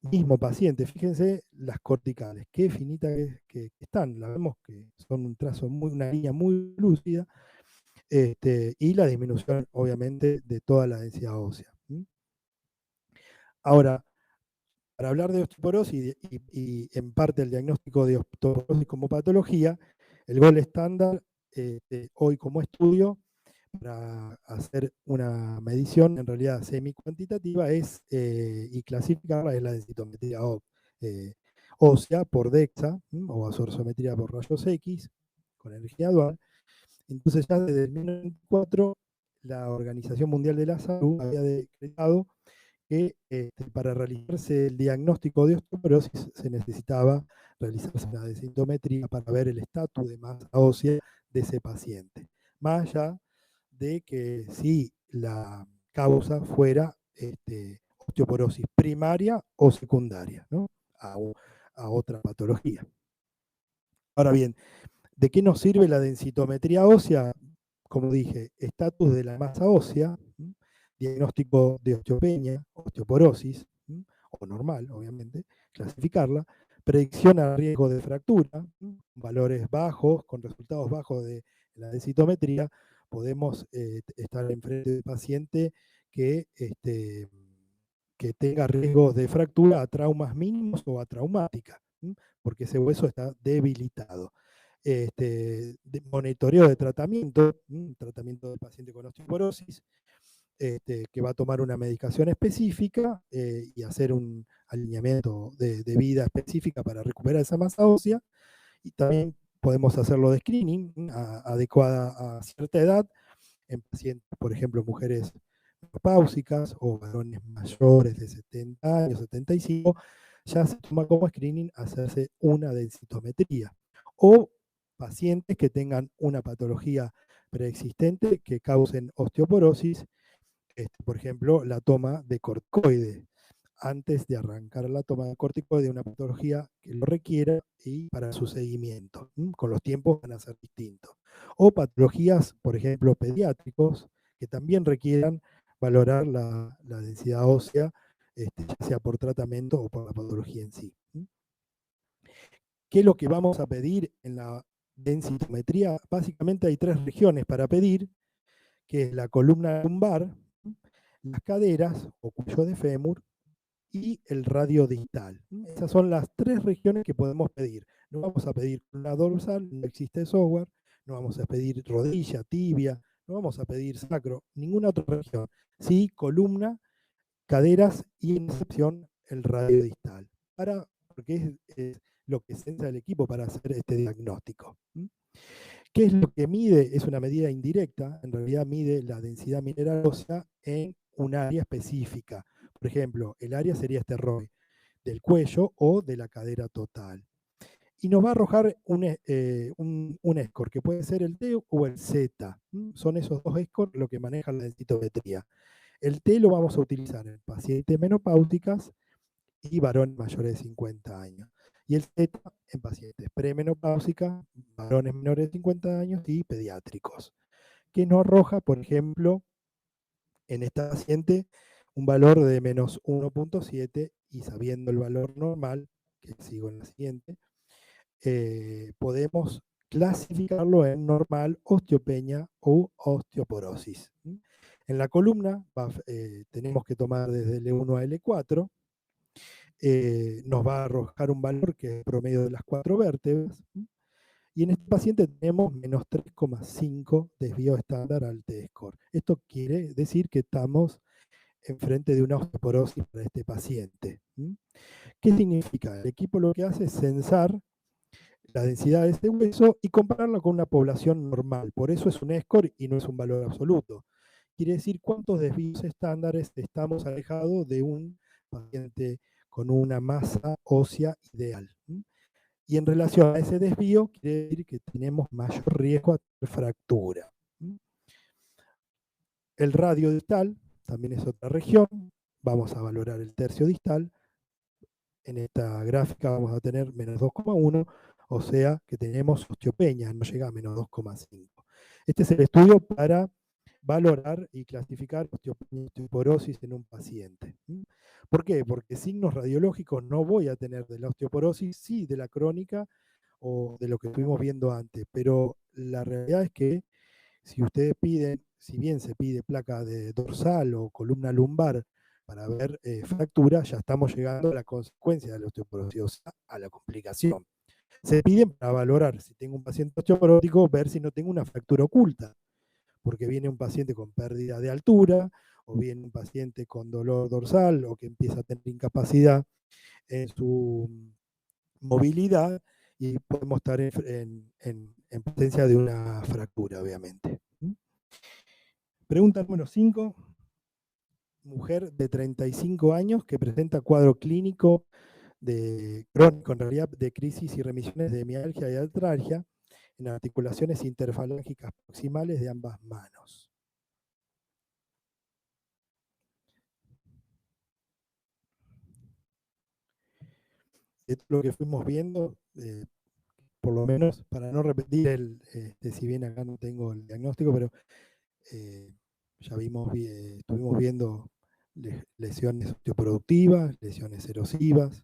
Mismo paciente, fíjense las corticales, qué finitas que están, la vemos que son un trazo, una línea muy lúcida, y la disminución, obviamente, de toda la densidad ósea. Ahora, para hablar de osteoporosis y en parte el diagnóstico de osteoporosis como patología, el gold estándar hoy como estudio para hacer una medición en realidad semi-cuantitativa y clasificarla es la densitometría ósea por DEXA o absorpciometría por rayos X con energía dual. Entonces ya desde el 1994 la Organización Mundial de la Salud había decretado que para realizarse el diagnóstico de osteoporosis se necesitaba realizarse una densitometría para ver el estatus de masa ósea de ese paciente. Más allá de que si la causa fuera osteoporosis primaria o secundaria, ¿no? a otra patología. Ahora bien, ¿de qué nos sirve la densitometría ósea? Como dije, estatus de la masa ósea, diagnóstico de osteopenia, osteoporosis, o normal, obviamente, clasificarla, predicción a riesgo de fractura, valores bajos, con resultados bajos de la densitometría, podemos estar enfrente del paciente que tenga riesgos de fractura a traumas mínimos o a traumática, porque ese hueso está debilitado. Monitoreo de tratamiento, tratamiento del paciente con osteoporosis, que va a tomar una medicación específica y hacer un alineamiento de vida específica para recuperar esa masa ósea. Y también podemos hacerlo de screening adecuada a cierta edad en pacientes, por ejemplo, mujeres menopáusicas o varones mayores de 70 años, 75, ya se toma como screening hacerse una densitometría. O pacientes que tengan una patología preexistente que causen osteoporosis, por ejemplo, la toma de corticoides, antes de arrancar la toma de corticoides de una patología que lo requiera y para su seguimiento. Con los tiempos van a ser distintos. O patologías, por ejemplo, pediátricos, que también requieran valorar la densidad ósea, ya sea por tratamiento o por la patología en sí. ¿Qué es lo que vamos a pedir en la densitometría? Básicamente hay 3 regiones para pedir, que es la columna lumbar, las caderas o cuello de fémur y el radio distal. Esas son las 3 regiones que podemos pedir. No vamos a pedir una dorsal, no existe software, no vamos a pedir rodilla, tibia, no vamos a pedir sacro, ninguna otra región. Sí, columna, caderas y en excepción el radio distal, porque es lo que se el equipo para hacer este diagnóstico. ¿Qué es lo que mide? Es una medida indirecta, en realidad mide la densidad mineral ósea en un área específica. Por ejemplo, el área sería este ROI del cuello o de la cadera total. Y nos va a arrojar un score, que puede ser el T o el Z. Son esos 2 scores lo que manejan la densitometría. El T lo vamos a utilizar en pacientes menopáuticas y varones mayores de 50 años. Y el Z en pacientes premenopáusicas, varones menores de 50 años y pediátricos. Que nos arroja, por ejemplo, en esta paciente un valor de menos 1.7 y sabiendo el valor normal, que sigo en la siguiente, podemos clasificarlo en normal, osteopenia o osteoporosis. En la columna tenemos que tomar desde L1 a L4, nos va a arrojar un valor que es el promedio de las 4 vértebras, y en este paciente tenemos menos 3,5 desvío estándar al T-score. Esto quiere decir que estamos enfrente de una osteoporosis para este paciente. ¿Qué significa? El equipo lo que hace es censar la densidad de este hueso y compararlo con una población normal. Por eso es un score y no es un valor absoluto. Quiere decir cuántos desvíos estándares estamos alejados de un paciente con una masa ósea ideal. Y en relación a ese desvío, quiere decir que tenemos mayor riesgo a tener fractura. El radio distal también es otra región. Vamos a valorar el tercio distal. En esta gráfica vamos a tener menos 2,1, o sea que tenemos osteopenia, no llega a menos 2,5. Este es el estudio para valorar y clasificar osteopenia y osteoporosis en un paciente. ¿Por qué? Porque signos radiológicos no voy a tener de la osteoporosis, sí de la crónica o de lo que estuvimos viendo antes, pero la realidad es que si ustedes piden, si bien se pide placa de dorsal o columna lumbar para ver fractura, ya estamos llegando a la consecuencia de la osteoporosis, o sea, a la complicación. Se piden para valorar si tengo un paciente osteoporótico, ver si no tengo una fractura oculta, porque viene un paciente con pérdida de altura, o viene un paciente con dolor dorsal, o que empieza a tener incapacidad en su movilidad, y podemos estar en presencia de una fractura, obviamente. Pregunta número 5. Mujer de 35 años que presenta cuadro clínico crónico, en realidad, de crisis y remisiones de mialgia y artralgia en articulaciones interfalángicas proximales de ambas manos. Esto es lo que fuimos viendo, por lo menos para no repetir si bien acá no tengo el diagnóstico, pero ya estuvimos viendo lesiones osteoproductivas, lesiones erosivas,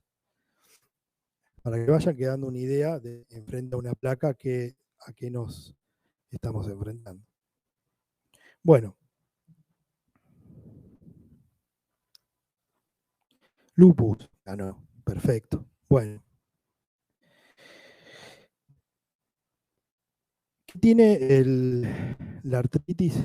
para que vayan quedando una idea de enfrente a una placa a qué nos estamos enfrentando. Bueno, lupus ganó, perfecto. Bueno, ¿qué tiene la artritis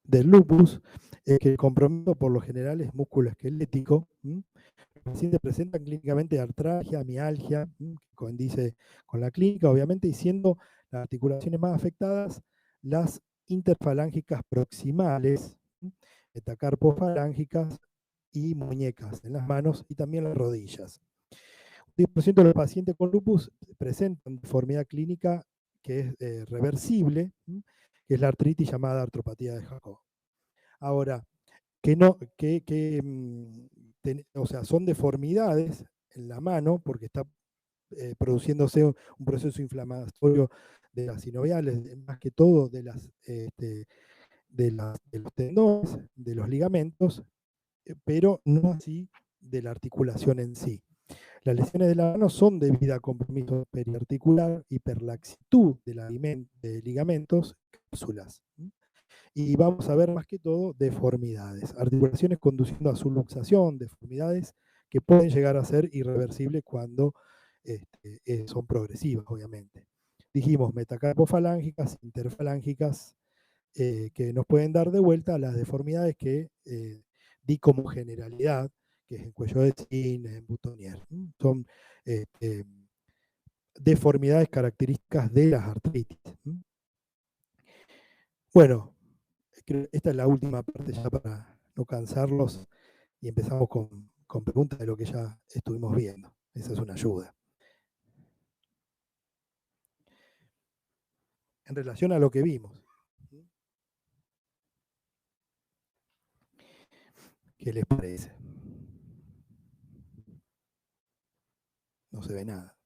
del lupus? Es que el compromiso por lo general es musculoesquelético. Los pacientes presentan clínicamente artralgia, mialgia, que coincide con la clínica, obviamente, y siendo las articulaciones más afectadas las interfalángicas proximales, metacarpofalángicas y muñecas en las manos y también las rodillas. Un 10% de los pacientes con lupus presentan deformidad clínica que es reversible, que es la artritis llamada artropatía de Jacob. Ahora, o sea, son deformidades en la mano porque está produciéndose un proceso inflamatorio de las sinoviales, más que todo de los tendones, de los ligamentos, pero no así de la articulación en sí. Las lesiones de la mano son debidas a compromiso periarticular, hiperlaxitud de ligamentos, cápsulas. Y vamos a ver más que todo deformidades, articulaciones conduciendo a su luxación, deformidades que pueden llegar a ser irreversibles cuando son progresivas, obviamente. Dijimos metacarpofalángicas, interfalángicas, que nos pueden dar de vuelta a las deformidades que di como generalidad, que es en cuello de cisne, en boutonniere. Son deformidades características de las artritis. Bueno, esta es la última parte ya para no cansarlos y empezamos con preguntas de lo que ya estuvimos viendo. Esa es una ayuda. En relación a lo que vimos. ¿Qué les parece? No se ve nada.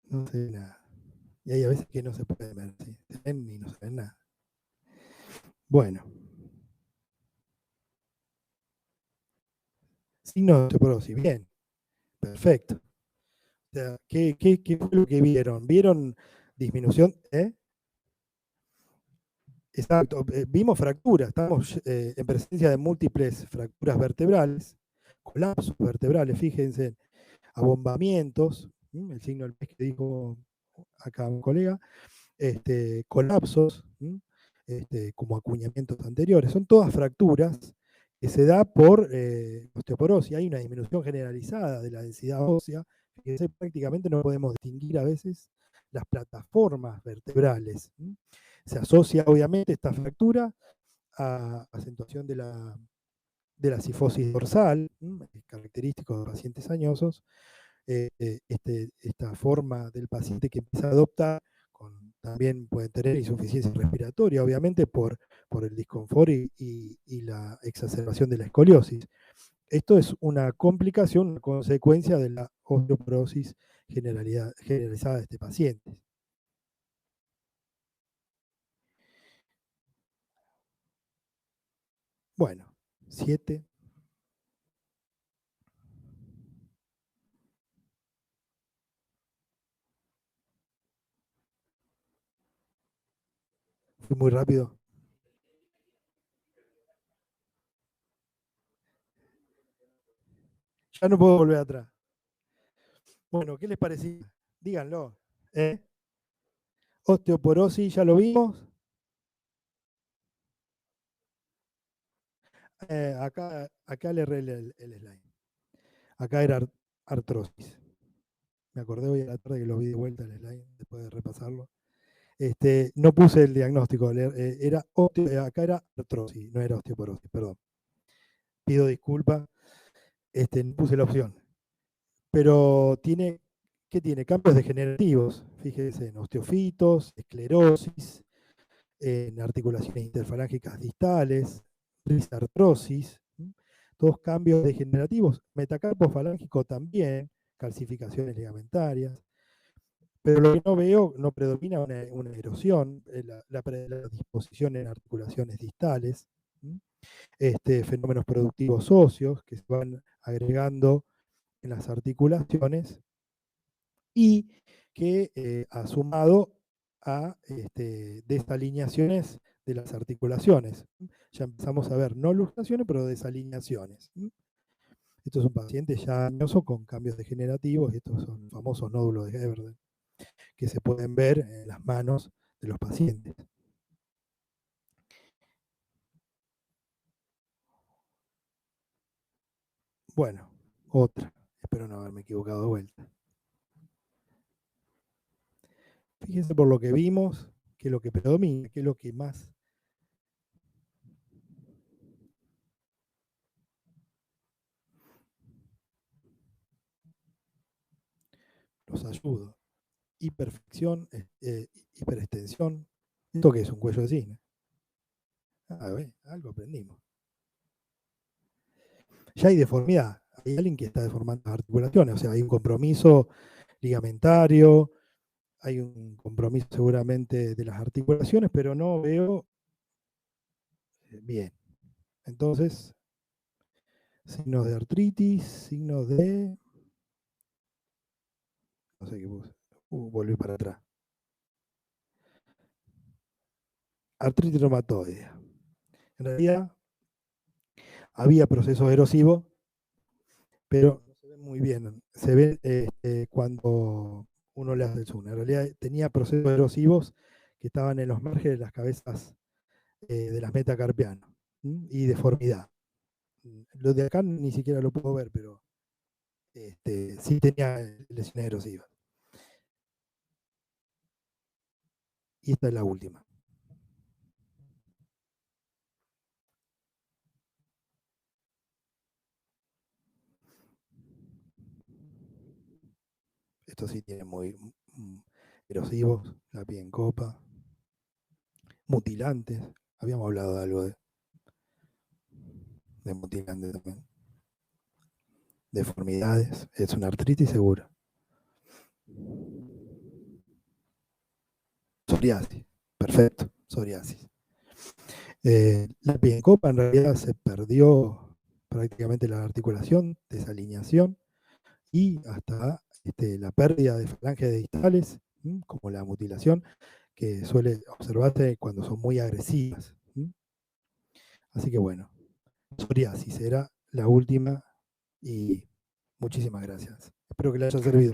No se ve nada. Y hay a veces que no se puede ver, ¿sí? Se ven y no se ven nada. Bueno. Signo de osteoporosis, bien. Perfecto. O sea, ¿qué fue lo que vieron? ¿Vieron disminución? Exacto. Vimos fracturas. Estamos en presencia de múltiples fracturas vertebrales, colapsos vertebrales, fíjense, abombamientos, el signo del pez que dijo acá un colega, colapsos, como acuñamientos anteriores. Son todas fracturas que se da por osteoporosis. Hay una disminución generalizada de la densidad ósea, que prácticamente no podemos distinguir a veces las plataformas vertebrales. Se asocia obviamente esta fractura a acentuación de la cifosis dorsal, es característico de pacientes añosos. Esta forma del paciente que empieza a adoptar también puede tener insuficiencia respiratoria, obviamente por el disconfort y la exacerbación de la escoliosis. Esto es una complicación, una consecuencia de la osteoporosis generalizada de este paciente. Bueno, 7. Fui muy rápido. Ya no puedo volver atrás. Bueno, ¿qué les parecía? Díganlo. Osteoporosis, ¿ya lo vimos? Acá le erré el slide. Acá era artrosis. Me acordé hoy a la tarde que lo vi de vuelta el slide, después de repasarlo. No puse el diagnóstico, acá era artrosis, no era osteoporosis, perdón. Pido disculpas, no puse la opción. Pero ¿qué tiene? Cambios degenerativos, fíjense, en osteofitos, esclerosis, en articulaciones interfalángicas distales, risartrosis, todos cambios degenerativos, metacarpofalángico también, calcificaciones ligamentarias, pero lo que no veo, no predomina una erosión, la predisposición en articulaciones distales, fenómenos productivos óseos que se van agregando en las articulaciones, y que ha sumado a desalineaciones de las articulaciones. Ya empezamos a ver no luxaciones, pero desalineaciones. Esto es un paciente ya añoso con cambios degenerativos, estos son famosos nódulos de Everden, que se pueden ver en las manos de los pacientes. Bueno, otra. Espero no haberme equivocado de vuelta. Fíjense por lo que vimos, que es lo que predomina, que es lo que más los ayuda. Hiperflexión, hiperextensión. ¿Esto qué es? Un cuello de cisne. A ver, algo aprendimos. Ya hay deformidad. Hay alguien que está deformando las articulaciones, o sea, hay un compromiso ligamentario, hay un compromiso seguramente de las articulaciones, pero no veo bien. Entonces, signos de artritis, signos de... No sé qué puse. Volví para atrás. Artritis reumatoide. En realidad, había procesos erosivos, pero no se ven muy bien. Se ve cuando uno le hace el zoom. En realidad tenía procesos erosivos que estaban en los márgenes de las cabezas de las metacarpianas y deformidad. Lo de acá ni siquiera lo puedo ver, pero sí tenía lesiones erosivas. Y esta es la última. Esto sí tiene muy erosivos, la piel en copa, mutilantes. Habíamos hablado de algo de mutilantes también. Deformidades, es una artritis segura. Psoriasis, perfecto, psoriasis. La piel en copa en realidad se perdió prácticamente la articulación, desalineación y hasta la pérdida de falanges distales, como la mutilación, que suele observarse cuando son muy agresivas. Así que bueno, psoriasis era la última y muchísimas gracias. Espero que le haya servido.